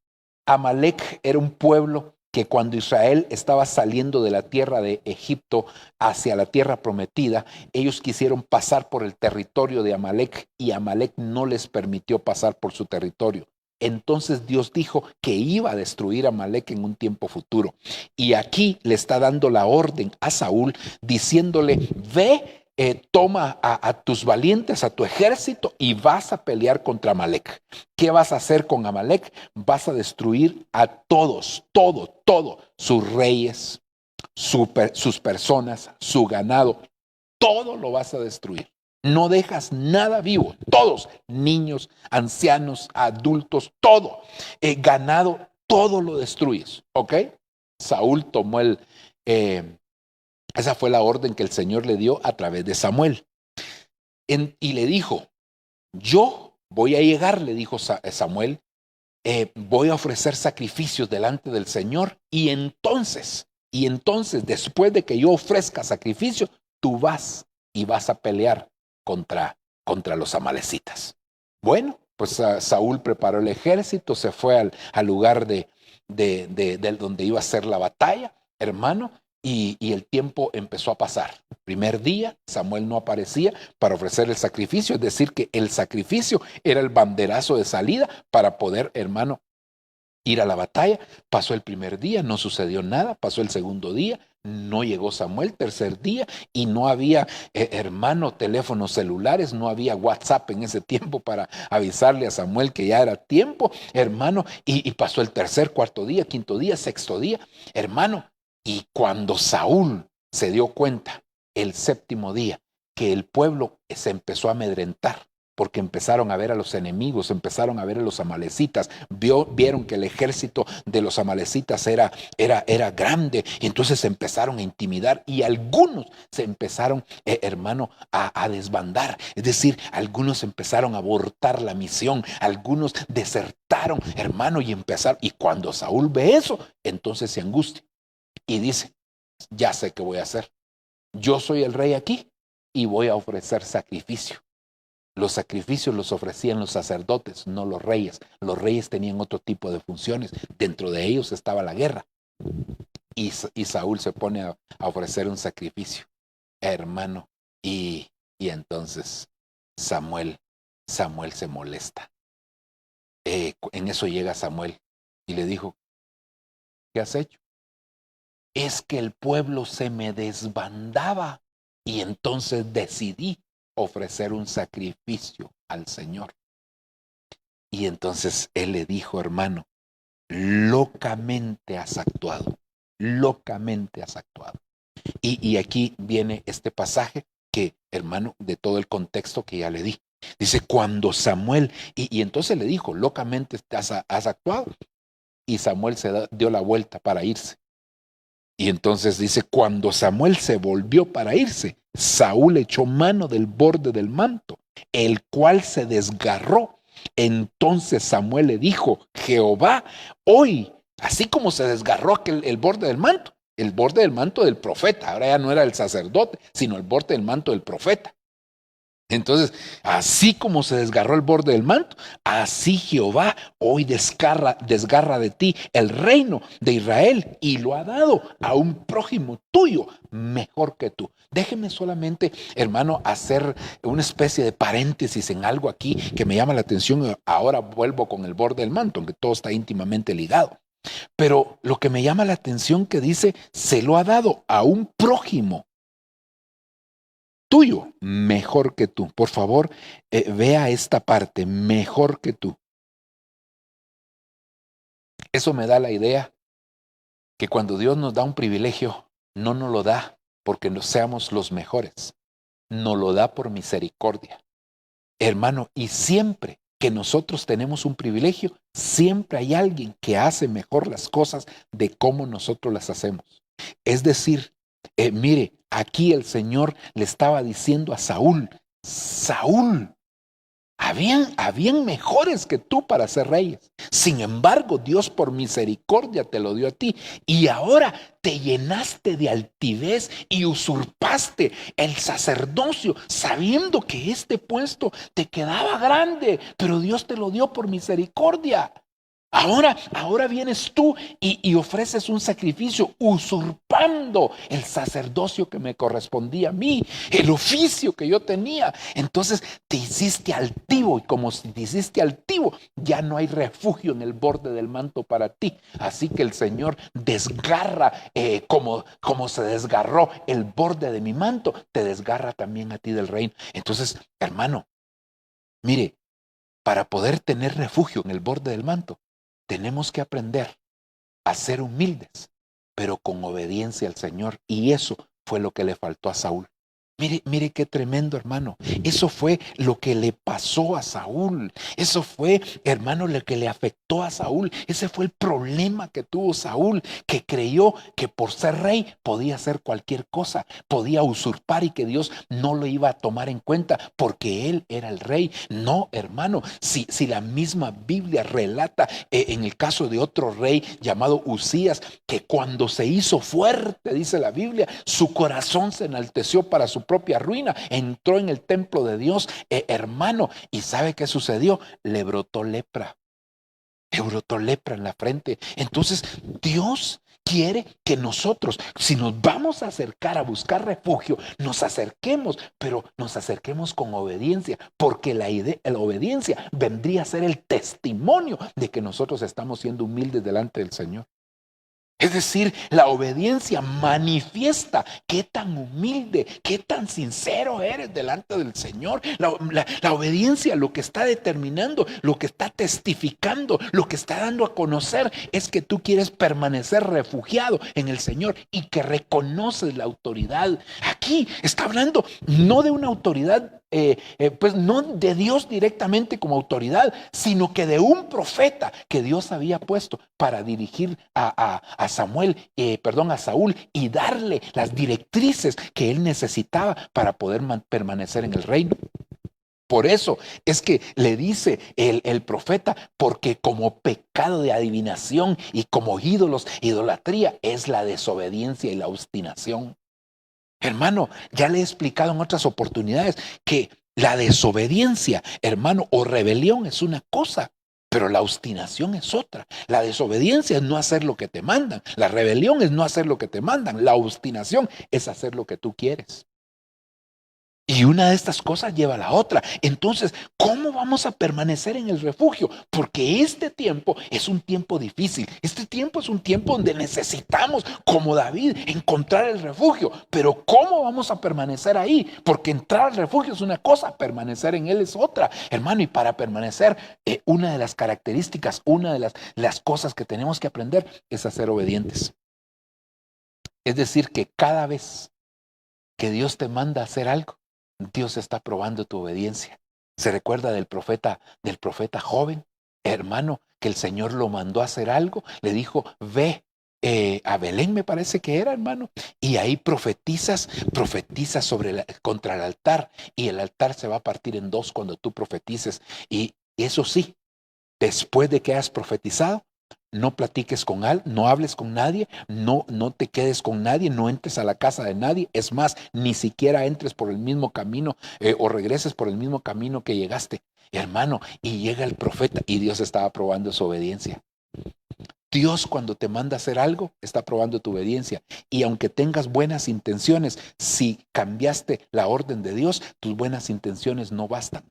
Amalek era un pueblo que cuando Israel estaba saliendo de la tierra de Egipto hacia la tierra prometida, ellos quisieron pasar por el territorio de Amalek y Amalek no les permitió pasar por su territorio. Entonces Dios dijo que iba a destruir a Amalek en un tiempo futuro. Y aquí le está dando la orden a Saúl diciéndole, ve, toma a tus valientes, a tu ejército y vas a pelear contra Amalek. ¿Qué vas a hacer con Amalek? Vas a destruir a todos, todo, sus reyes, sus personas, su ganado, todo lo vas a destruir. No dejas nada vivo, todos, niños, ancianos, adultos, todo, ganado, todo lo destruyes, ¿ok? Saúl tomó esa fue la orden que el Señor le dio a través de Samuel. Y le dijo, yo voy a llegar, le dijo Samuel, voy a ofrecer sacrificios delante del Señor y entonces, después de que yo ofrezca sacrificio, tú vas y vas a pelear contra los amalecitas. Bueno, pues Saúl preparó el ejército, se fue al lugar de donde iba a ser la batalla, hermano, y el tiempo empezó a pasar. Primer día, Samuel no aparecía para ofrecer el sacrificio, es decir, que el sacrificio era el banderazo de salida para poder, hermano, ir a la batalla. Pasó el primer día, no sucedió nada. Pasó el segundo día, no llegó Samuel. Tercer día, y no había, hermano, teléfonos celulares, no había WhatsApp en ese tiempo para avisarle a Samuel que ya era tiempo, hermano. Y pasó el tercer, cuarto día, quinto día, sexto día, hermano. Y cuando Saúl se dio cuenta, el séptimo día, que el pueblo se empezó a amedrentar, porque empezaron a ver a los enemigos, empezaron a ver a los amalecitas, vieron que el ejército de los amalecitas era grande, y entonces se empezaron a intimidar, y algunos se empezaron, hermano, a desbandar, es decir, algunos empezaron a abortar la misión, algunos desertaron, hermano, y cuando Saúl ve eso, entonces se angustia y dice, ya sé qué voy a hacer, yo soy el rey aquí y voy a ofrecer sacrificio. Los sacrificios los ofrecían los sacerdotes, no los reyes. Los reyes tenían otro tipo de funciones. Dentro de ellos estaba la guerra. Y Saúl se pone a ofrecer un sacrificio, hermano. Y entonces Samuel se molesta. En eso llega Samuel y le dijo, ¿qué has hecho? Es que el pueblo se me desbandaba y entonces decidí ofrecer un sacrificio al Señor. Y entonces él le dijo, hermano, locamente has actuado, locamente has actuado. Y aquí viene este pasaje que, hermano, de todo el contexto que ya le di. Dice, cuando Samuel, y entonces le dijo, locamente has actuado. Y Samuel dio la vuelta para irse. Y entonces dice, cuando Samuel se volvió para irse, Saúl echó mano del borde del manto, el cual se desgarró. Entonces Samuel le dijo, Jehová, hoy, así como se desgarró el borde del manto del profeta, ahora ya no era el sacerdote, sino el borde del manto del profeta. Entonces, así como se desgarró el borde del manto, así Jehová hoy desgarra de ti el reino de Israel y lo ha dado a un prójimo tuyo mejor que tú. Déjeme solamente, hermano, hacer una especie de paréntesis en algo aquí que me llama la atención. Ahora vuelvo con el borde del manto, aunque todo está íntimamente ligado. Pero lo que me llama la atención que dice, se lo ha dado a un prójimo tuyo, mejor que tú. Por favor, vea esta parte, mejor que tú. Eso me da la idea que cuando Dios nos da un privilegio, no nos lo da porque no seamos los mejores, nos lo da por misericordia. Hermano, y siempre que nosotros tenemos un privilegio, siempre hay alguien que hace mejor las cosas de cómo nosotros las hacemos. Es decir, mire, aquí el Señor le estaba diciendo a Saúl, Saúl, habían mejores que tú para ser reyes. Sin embargo, Dios por misericordia te lo dio a ti. Y ahora te llenaste de altivez y usurpaste el sacerdocio, sabiendo que este puesto te quedaba grande, pero Dios te lo dio por misericordia. Ahora vienes tú y ofreces un sacrificio usurpando el sacerdocio que me correspondía a mí, el oficio que yo tenía. Entonces te hiciste altivo, y como si te hiciste altivo, ya no hay refugio en el borde del manto para ti. Así que el Señor desgarra, como se desgarró el borde de mi manto, te desgarra también a ti del reino. Entonces, hermano, mire, para poder tener refugio en el borde del manto, tenemos que aprender a ser humildes, pero con obediencia al Señor. Y eso fue lo que le faltó a Saúl. Mire qué tremendo, hermano. Eso fue lo que le pasó a Saúl. Eso fue, hermano, lo que le afectó a Saúl. Ese fue el problema que tuvo Saúl, que creyó que por ser rey podía hacer cualquier cosa, podía usurpar y que Dios no lo iba a tomar en cuenta porque él era el rey. No, hermano, si la misma Biblia relata en el caso de otro rey llamado Usías, que cuando se hizo fuerte, dice la Biblia, su corazón se enalteció para su propia ruina, entró en el templo de Dios, hermano, y ¿sabe qué sucedió? Le brotó lepra. Le brotó lepra en la frente. Entonces, Dios quiere que nosotros, si nos vamos a acercar a buscar refugio, nos acerquemos, pero nos acerquemos con obediencia, porque la obediencia vendría a ser el testimonio de que nosotros estamos siendo humildes delante del Señor. Es decir, la obediencia manifiesta qué tan humilde, qué tan sincero eres delante del Señor. La obediencia lo que está determinando, lo que está testificando, lo que está dando a conocer es que tú quieres permanecer refugiado en el Señor y que reconoces la autoridad. Aquí está hablando no de una autoridad pues no de Dios directamente como autoridad, sino que de un profeta que Dios había puesto para dirigir a Samuel, a Saúl, y darle las directrices que él necesitaba para poder permanecer en el reino. Por eso es que le dice el profeta, porque como pecado de adivinación y como ídolos, idolatría, es la desobediencia y la obstinación. Hermano, ya le he explicado en otras oportunidades que la desobediencia, hermano, o rebelión es una cosa, pero la obstinación es otra. La desobediencia es no hacer lo que te mandan. La rebelión es no hacer lo que te mandan. La obstinación es hacer lo que tú quieres. Y una de estas cosas lleva a la otra. Entonces, ¿cómo vamos a permanecer en el refugio? Porque este tiempo es un tiempo difícil. Este tiempo es un tiempo donde necesitamos, como David, encontrar el refugio. Pero ¿cómo vamos a permanecer ahí? Porque entrar al refugio es una cosa, permanecer en él es otra. Hermano, y para permanecer, una de las características, una de las cosas que tenemos que aprender es a ser obedientes. Es decir, que cada vez que Dios te manda a hacer algo, Dios está probando tu obediencia. Se recuerda del profeta joven, hermano, que el Señor lo mandó a hacer algo, le dijo, ve a Belén, me parece que era, hermano, y ahí profetizas contra el altar, y el altar se va a partir en dos cuando tú profetices. Y eso sí, después de que has profetizado, no platiques con él, no hables con nadie, no te quedes con nadie, no entres a la casa de nadie. Es más, ni siquiera entres por el mismo camino o regreses por el mismo camino que llegaste, hermano. Y llega el profeta y Dios estaba probando su obediencia. Dios cuando te manda a hacer algo, está probando tu obediencia. Y aunque tengas buenas intenciones, si cambiaste la orden de Dios, tus buenas intenciones no bastan,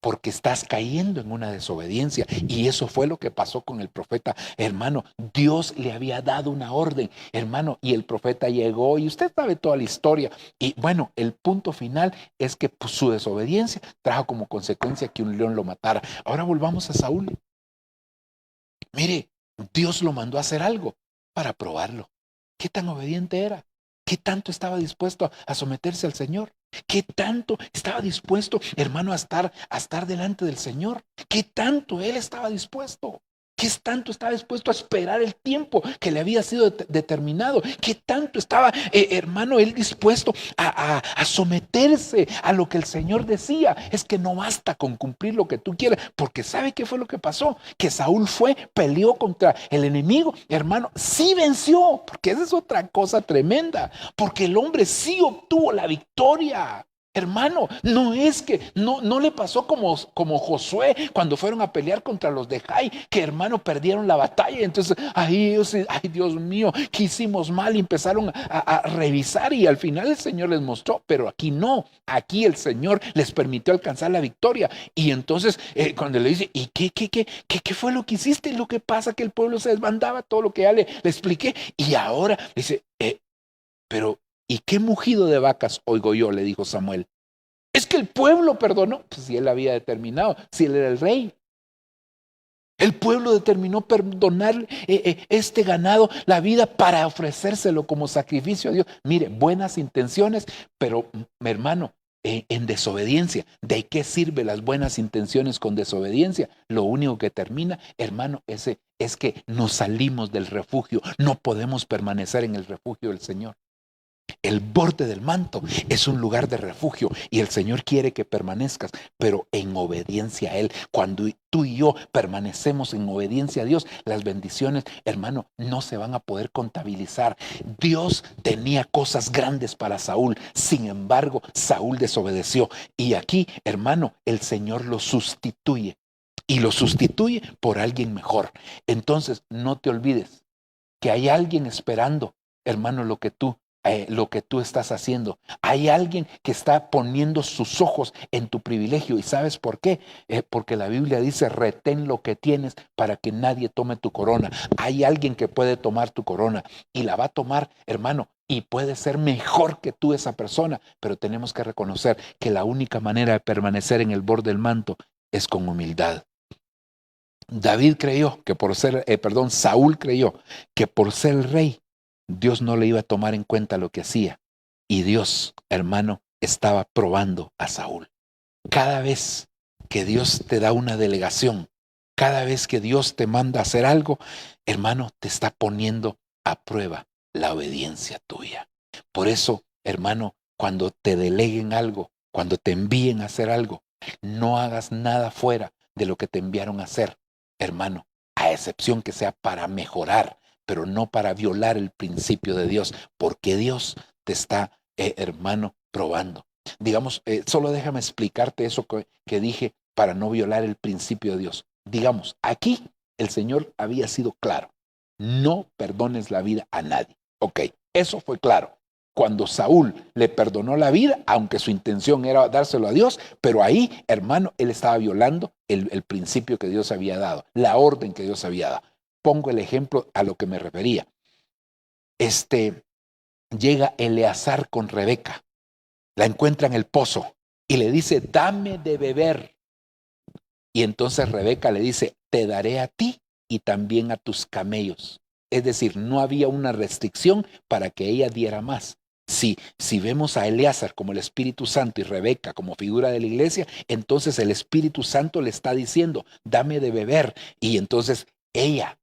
porque estás cayendo en una desobediencia. Y eso fue lo que pasó con el profeta, hermano. Dios le había dado una orden, hermano, y el profeta llegó, y usted sabe toda la historia. Y bueno, el punto final es que su desobediencia trajo como consecuencia que un león lo matara. Ahora volvamos a Saúl. Mire, Dios lo mandó a hacer algo para probarlo. ¿Qué tan obediente era? ¿Qué tanto estaba dispuesto a someterse al Señor? ¿Qué tanto estaba dispuesto, hermano, a estar delante del Señor? ¿Qué tanto él estaba dispuesto? ¿Qué tanto estaba dispuesto a esperar el tiempo que le había sido determinado? ¿Qué tanto estaba, hermano, él dispuesto a someterse a lo que el Señor decía? Es que no basta con cumplir lo que tú quieras, porque ¿sabe qué fue lo que pasó? Que Saúl peleó contra el enemigo, hermano, sí venció, porque esa es otra cosa tremenda, porque el hombre sí obtuvo la victoria. Hermano, no es que no le pasó como Josué cuando fueron a pelear contra los de Jai, que hermano perdieron la batalla. Entonces, ay Dios mío, que hicimos mal, y empezaron a revisar, y al final el Señor les mostró, pero aquí no, aquí el Señor les permitió alcanzar la victoria. Y entonces, cuando le dice, ¿y qué fue lo que hiciste? Lo que pasa que el pueblo se desbandaba, todo lo que ya le expliqué, y ahora dice, pero ¿y qué mugido de vacas oigo yo? Le dijo Samuel. Es que el pueblo perdonó. Pues si él había determinado, si él era el rey. El pueblo determinó perdonar este ganado, la vida, para ofrecérselo como sacrificio a Dios. Mire, buenas intenciones, pero mi hermano, en desobediencia. ¿De qué sirven las buenas intenciones con desobediencia? Lo único que termina, hermano, es que nos salimos del refugio. No podemos permanecer en el refugio del Señor. El borde del manto es un lugar de refugio y el Señor quiere que permanezcas, pero en obediencia a Él. Cuando tú y yo permanecemos en obediencia a Dios, las bendiciones, hermano, no se van a poder contabilizar. Dios tenía cosas grandes para Saúl, sin embargo, Saúl desobedeció. Y aquí, hermano, el Señor lo sustituye y lo sustituye por alguien mejor. Entonces, no te olvides que hay alguien esperando, hermano, lo que tú estás haciendo. Hay alguien que está poniendo sus ojos en tu privilegio. ¿Y sabes por qué? Porque la Biblia dice: retén lo que tienes para que nadie tome tu corona. Hay alguien que puede tomar tu corona y la va a tomar, hermano, y puede ser mejor que tú esa persona, pero tenemos que reconocer que la única manera de permanecer en el borde del manto es con humildad. Saúl creyó que por ser el rey, Dios no le iba a tomar en cuenta lo que hacía. Y Dios, hermano, estaba probando a Saúl. Cada vez que Dios te da una delegación, cada vez que Dios te manda a hacer algo, hermano, te está poniendo a prueba la obediencia tuya. Por eso, hermano, cuando te deleguen algo, cuando te envíen a hacer algo, no hagas nada fuera de lo que te enviaron a hacer, hermano, a excepción que sea para mejorar, pero no para violar el principio de Dios, porque Dios te está, hermano, probando. Digamos, solo déjame explicarte eso que dije, para no violar el principio de Dios. Digamos, aquí el Señor había sido claro: no perdones la vida a nadie. Ok, eso fue claro. Cuando Saúl le perdonó la vida, aunque su intención era dárselo a Dios, pero ahí, hermano, él estaba violando el principio que Dios había dado, la orden que Dios había dado. Pongo el ejemplo a lo que me refería. Llega Eleazar con Rebeca, la encuentra en el pozo y le dice: dame de beber. Y entonces Rebeca le dice: te daré a ti y también a tus camellos. Es decir, no había una restricción para que ella diera más. Si vemos a Eleazar como el Espíritu Santo y Rebeca como figura de la iglesia, entonces el Espíritu Santo le está diciendo: dame de beber. Y entonces ella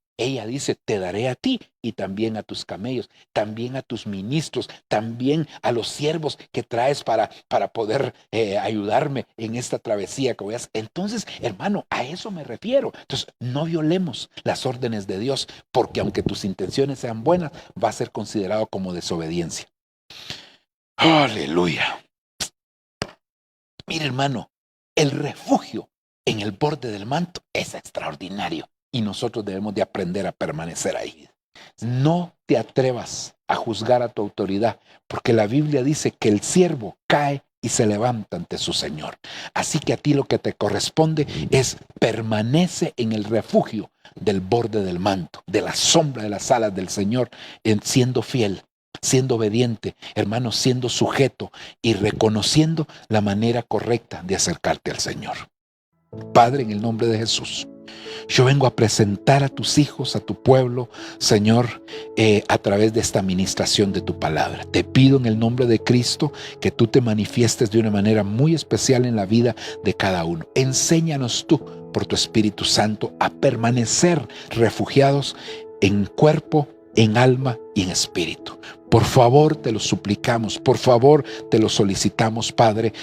dice: te daré a ti y también a tus camellos, también a tus ministros, también a los siervos que traes para poder ayudarme en esta travesía que voy a hacer. Entonces, hermano, a eso me refiero. Entonces, no violemos las órdenes de Dios, porque aunque tus intenciones sean buenas, va a ser considerado como desobediencia. Aleluya. Mire, hermano, el refugio en el borde del manto es extraordinario. Y nosotros debemos de aprender a permanecer ahí. No te atrevas a juzgar a tu autoridad, porque la Biblia dice que el siervo cae y se levanta ante su Señor. Así que a ti lo que te corresponde es permanece en el refugio del borde del manto, de la sombra de las alas del Señor, siendo fiel, siendo obediente, hermano, siendo sujeto y reconociendo la manera correcta de acercarte al Señor. Padre, en el nombre de Jesús, yo vengo a presentar a tus hijos, a tu pueblo, Señor, a través de esta administración de tu palabra. Te pido en el nombre de Cristo que tú te manifiestes de una manera muy especial en la vida de cada uno. Enséñanos tú, por tu Espíritu Santo, a permanecer refugiados en cuerpo, en alma y en espíritu. Por favor, te lo suplicamos, por favor, te lo solicitamos, Padre.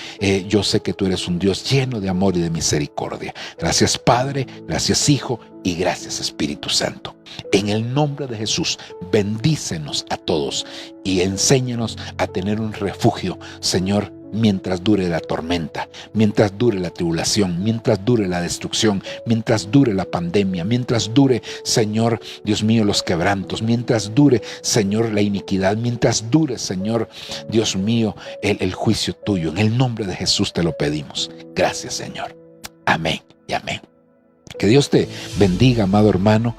Yo sé que tú eres un Dios lleno de amor y de misericordia. Gracias, Padre, gracias, Hijo, y gracias, Espíritu Santo. En el nombre de Jesús, bendícenos a todos y enséñanos a tener un refugio, Señor, mientras dure la tormenta, mientras dure la tribulación, mientras dure la destrucción, mientras dure la pandemia, mientras dure, Señor, Dios mío, los quebrantos, mientras dure, Señor, la iniquidad, mientras dure, Señor, Dios mío, el juicio tuyo. En el nombre de Jesús te lo pedimos. Gracias, Señor. Amén y amén. Que Dios te bendiga, amado hermano.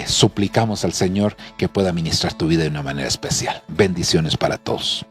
Suplicamos al Señor que pueda ministrar tu vida de una manera especial. Bendiciones para todos.